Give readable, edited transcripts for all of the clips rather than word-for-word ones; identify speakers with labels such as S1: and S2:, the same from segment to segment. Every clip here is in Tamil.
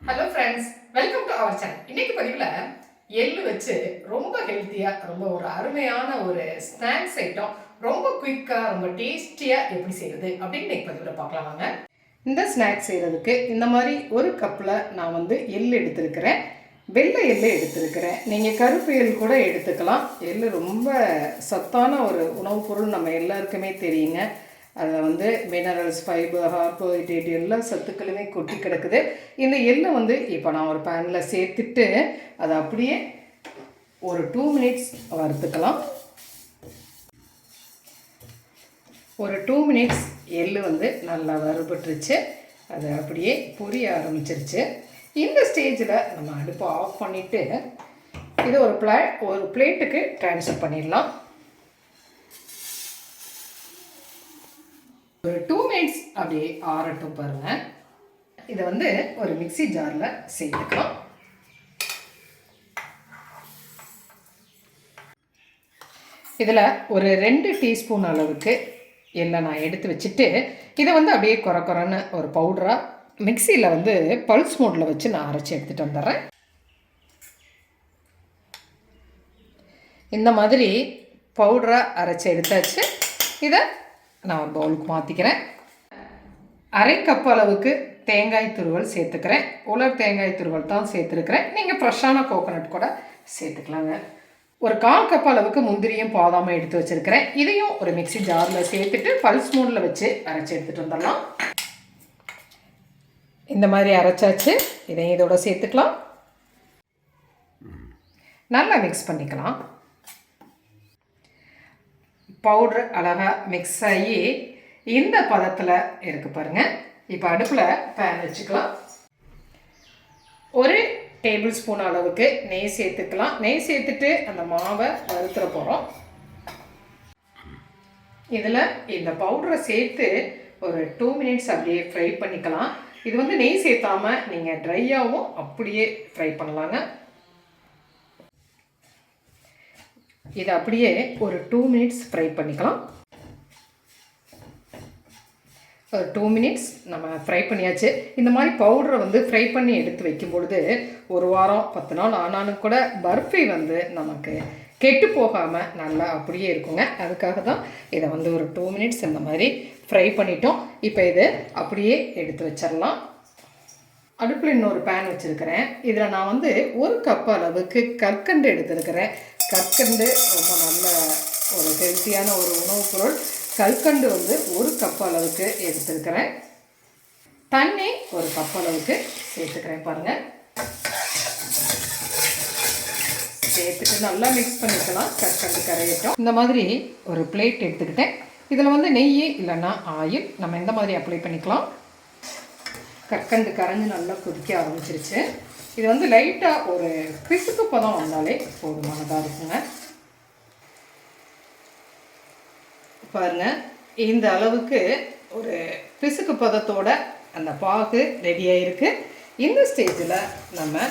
S1: Hello friends, welcome to our channel. இன்னைக்கு பதிவில் எள்ளு வச்சு ரொம்ப ஹெல்த்தியாக ரொம்ப ஒரு அருமையான ஒரு ஸ்நாக்ஸ் ஐட்டம் ரொம்ப குயிக்காக ரொம்ப டேஸ்டியாக எப்படி செய்கிறது அப்படின்னு இன்னைக்கு பதிவில் பார்க்கலாம் வாங்க. இந்த ஸ்நாக்ஸ் செய்கிறதுக்கு இந்த மாதிரி ஒரு கப்பில் நான் எள்ளு எடுத்துருக்கிறேன். வெள்ளை எள்ளு எடுத்துருக்கிறேன். நீங்கள் கருப்பு எள் கூட எடுத்துக்கலாம். எள்ளு ரொம்ப சத்தான ஒரு உணவுப் பொருள் நம்ம எல்லாருக்குமே தெரியுங்க. அதில் மினரல்ஸ், ஃபைபர், கார்போஹைட்ரேட் எல்லா சத்துக்களுமே கொட்டி கிடக்குது. இந்த எள்ளை இப்போ நான் ஒரு பேனில் சேர்த்துட்டு அதை அப்படியே ஒரு 2 மினிட்ஸ் வறுத்துக்கலாம். ஒரு 2 மினிட்ஸ் எள்ளு நல்லா வறுபட்டுருச்சு. அது அப்படியே பொரிய ஆரம்பிச்சிருச்சு. இந்த ஸ்டேஜில் நம்ம அடுப்பை ஆஃப் பண்ணிவிட்டு இதை ஒரு பிளேட்டுக்கு ட்ரான்ஸ்ஃபர் பண்ணிடலாம். ஒரு 2 மினிட்ஸ் அப்படியே ஆறட்டும் பாருங்கள். இதை ஒரு மிக்ஸி ஜாரில் சேர்த்துக்கலாம். இதில் ஒரு 2 டீஸ்பூன் அளவுக்கு எல்லாம் நான் எடுத்து வச்சுட்டு இதை அப்படியே குறன்னு ஒரு பவுடராக மிக்சியில் பல்ஸ் மோடில் வச்சு நான் அரைச்சி எடுத்துகிட்டு வந்துடுறேன். இந்த மாதிரி பவுடராக அரைச்சி எடுத்தாச்சு. இதை நான் ஒரு பவுலுக்கு மாற்றிக்கிறேன். அரை கப் அளவுக்கு தேங்காய் துருவல் சேர்த்துக்கிறேன். உலர் தேங்காய் துருவல் தான் சேர்த்துருக்கிறேன். நீங்கள் ஃப்ரெஷ்ஷான கோகோனட் கூட சேர்த்துக்கலாங்க. ஒரு 1/4 கப் அளவுக்கு முந்திரியும் பாதாமும் எடுத்து வச்சுருக்கிறேன். இதையும் ஒரு மிக்ஸி ஜாரில் சேர்த்துட்டு பல்ஸ் மோடில் வச்சு அரைச்சி எடுத்துகிட்டு வந்துடலாம். இந்த மாதிரி அரைச்சாச்சு. இதையும் இதோட சேர்த்துக்கலாம். நல்லா மிக்ஸ் பண்ணிக்கலாம். பவுட்ரு அழகாக மிக்ஸ் ஆகி இந்த பதத்தில் இருக்குது பாருங்கள். இப்போ அடுப்பில் பேன் வச்சுக்கலாம். ஒரு டேபிள் ஸ்பூன் அளவுக்கு நெய் சேர்த்துக்கலாம். நெய் சேர்த்துட்டு அந்த மாவை வறுத்துற போகிறோம். இதில் இந்த பவுடரை சேர்த்து ஒரு 2 மினிட்ஸ் அப்படியே ஃப்ரை பண்ணிக்கலாம். இது நெய் சேர்த்தாமல் நீங்கள் ட்ரையாகவும் அப்படியே ஃப்ரை பண்ணலாங்க. இதை அப்படியே ஒரு 2 மினிட்ஸ் ஃப்ரை பண்ணிக்கலாம். ஒரு 2 மினிட்ஸ் நம்ம ஃப்ரை பண்ணியாச்சு. இந்த மாதிரி பவுடரை ஃப்ரை பண்ணி எடுத்து வைக்கும் பொழுது ஒரு வாரம் 10 நாள் ஆனாலும் கூட பர்ஃபி நமக்கு கெட்டு போகாமல் நல்லா அப்படியே இருக்குங்க. அதுக்காக தான் இதை ஒரு 2 மினிட்ஸ் இந்த மாதிரி ஃப்ரை பண்ணிட்டோம். இப்போ இதை அப்படியே எடுத்து வச்சிடலாம். அடுப்பில் இன்னொரு பேன் வச்சுருக்கிறேன். இதில் நான் ஒரு கப் அளவுக்கு கற்கண்டு எடுத்துருக்கிறேன். கற்கண்டு ரொம்ப நல்ல ஒரு ஹெல்த்தியான ஒரு உணவுப் பொருள். கற்கண்டு ஒரு கப் அளவுக்கு எடுத்துருக்கிறேன். தண்ணி ஒரு கப் அளவுக்கு சேர்த்துக்கிறேன் பாருங்கள். சேர்த்துட்டு நல்லா மிக்ஸ் பண்ணிக்கலாம். கற்கண்டு கரையட்டும். இந்த மாதிரி ஒரு பிளேட் எடுத்துக்கிட்டேன். இதில் நெய் இல்லைன்னா ஆயில் நம்ம இந்த மாதிரி அப்ளை பண்ணிக்கலாம். கற்கண்டு கரைஞ்சி நல்லா கொதிக்க ஆரம்பிச்சிருச்சு. இது லைட்டாக ஒரு பிசுக்கு பதம் வந்தாலே போதுமானதாக இருக்குங்க. பாருங்கள், இந்த அளவுக்கு ஒரு பிசுக்கு பதத்தோட அந்த பாகு ரெடியாக இருக்குது. இந்த ஸ்டேஜில் நம்ம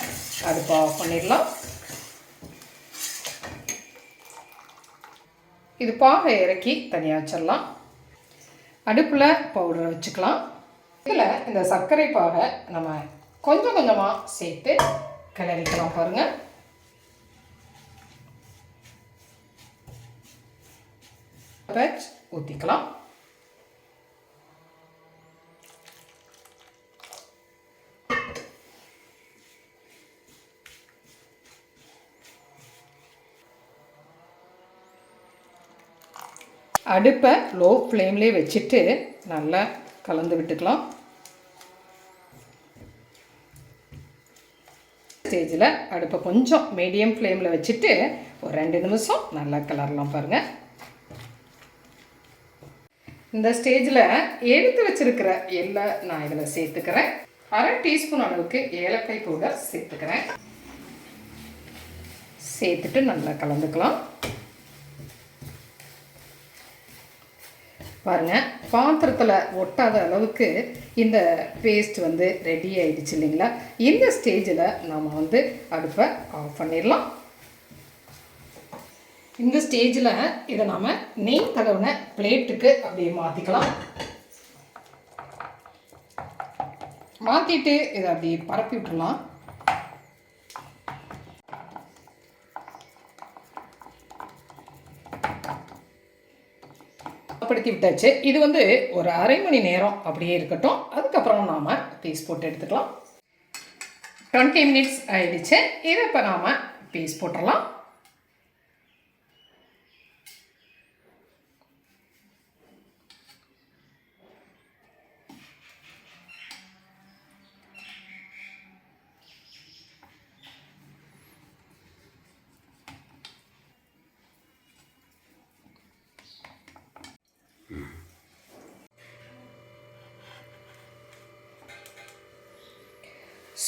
S1: அடுப்பை ஆஃப் பண்ணிடலாம். இது பாகை இறக்கி தனியாக வச்சிடலாம். அடுப்பில் பவுடரை வச்சுக்கலாம். இதில் இந்த சர்க்கரை பாகை நம்ம கொஞ்சம் கொஞ்சமாக சேர்த்து கிளறிக்கலாம் பாருங்கள். ஊற்றிக்கலாம். அடுப்பை லோ ஃப்ளேம்லேயே வச்சுட்டு நல்லா கலந்து விட்டுக்கலாம். ஸ்டேஜில் அடுப்பை கொஞ்சம் மீடியம் ஃப்ளேமில் வச்சுட்டு ஒரு 2 நிமிஷம் நல்லா கிளறலாம் பாருங்கள். இந்த ஸ்டேஜில் எடுத்து வச்சுருக்கிற எள்ளை நான் இதில் சேர்த்துக்கிறேன். அரை டீஸ்பூன் அளவுக்கு ஏலக்காய் பவுடர் சேர்த்துக்கிறேன். சேர்த்துட்டு நல்லா கலந்துக்கலாம். பாருங்கள், பாத்திரத்தில் ஒட்டாத அளவுக்கு இந்த பேஸ்ட் ரெடி ஆகிடுச்சு இல்லைங்களா. இந்த ஸ்டேஜில் நம்ம அடுப்பை ஆஃப் பண்ணிடலாம். இந்த ஸ்டேஜில் இதை நாம் நெய் தடவின பிளேட்டுக்கு அப்படியே மாற்றிக்கலாம். மாற்றிட்டு இதை அப்படி பரப்பி விட்டுடலாம். படுத்தி விட்டாச்சு. இது ஒரு அரை மணி நேரம் அப்படியே இருக்கட்டும். அதுக்கப்புறம் நாம் பீஸ் போட்டு எடுத்துக்கலாம். 20 மினிட்ஸ் ஆயிடுச்சு. இதை இப்போ நாம் பீஸ் போட்டுடலாம்.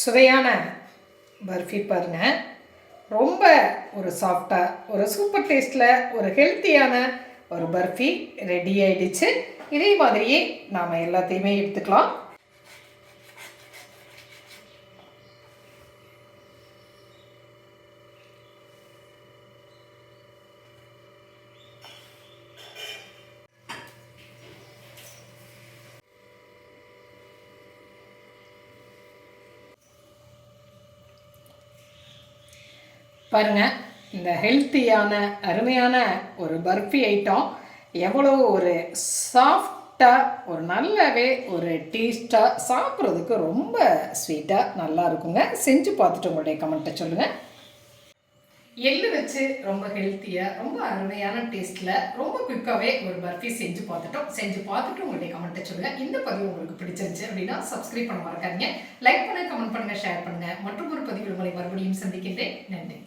S1: சுவையான பர்ஃபி பாருங்கள். ரொம்ப ஒரு சாஃப்டாக, ஒரு சூப்பர் டேஸ்ட்டில், ஒரு ஹெல்த்தியான ஒரு பர்ஃபி ரெடி ஆகிடுச்சு. இதே மாதிரியே நாம் எல்லாத்தையுமே எடுத்துக்கலாம். பாருங்கள், இந்த ஹெல்த்தியான அருமையான ஒரு பர்ஃபி ஐட்டம் எவ்வளோ ஒரு சாஃப்டாக, ஒரு நல்லாவே ஒரு டேஸ்ட்டாக, சாப்பிட்றதுக்கு ரொம்ப ஸ்வீட்டாக நல்லா இருக்குங்க. செஞ்சு பார்த்துட்டு உங்களுடைய கமெண்ட்டை சொல்லுங்கள். எள்ளு வச்சு ரொம்ப ஹெல்த்தியாக, ரொம்ப அருமையான டேஸ்ட்டில், ரொம்ப குயிக்காகவே ஒரு பர்ஃபி செஞ்சு பார்த்துட்டோம். செஞ்சு பார்த்துட்டு உங்களுடைய கமெண்ட்டை சொல்லுங்கள். இந்த பதிவு உங்களுக்கு பிடிச்சிருந்துச்சு அப்படின்னா சப்ஸ்கிரைப் பண்ண மறக்காதீங்க. லைக் பண்ணுங்கள், கமெண்ட் பண்ணுங்கள், ஷேர் பண்ணுங்கள். மற்றும் ஒரு பதிவில் உங்களை மறுபடியும் சந்திக்கின்றேன். நன்றி.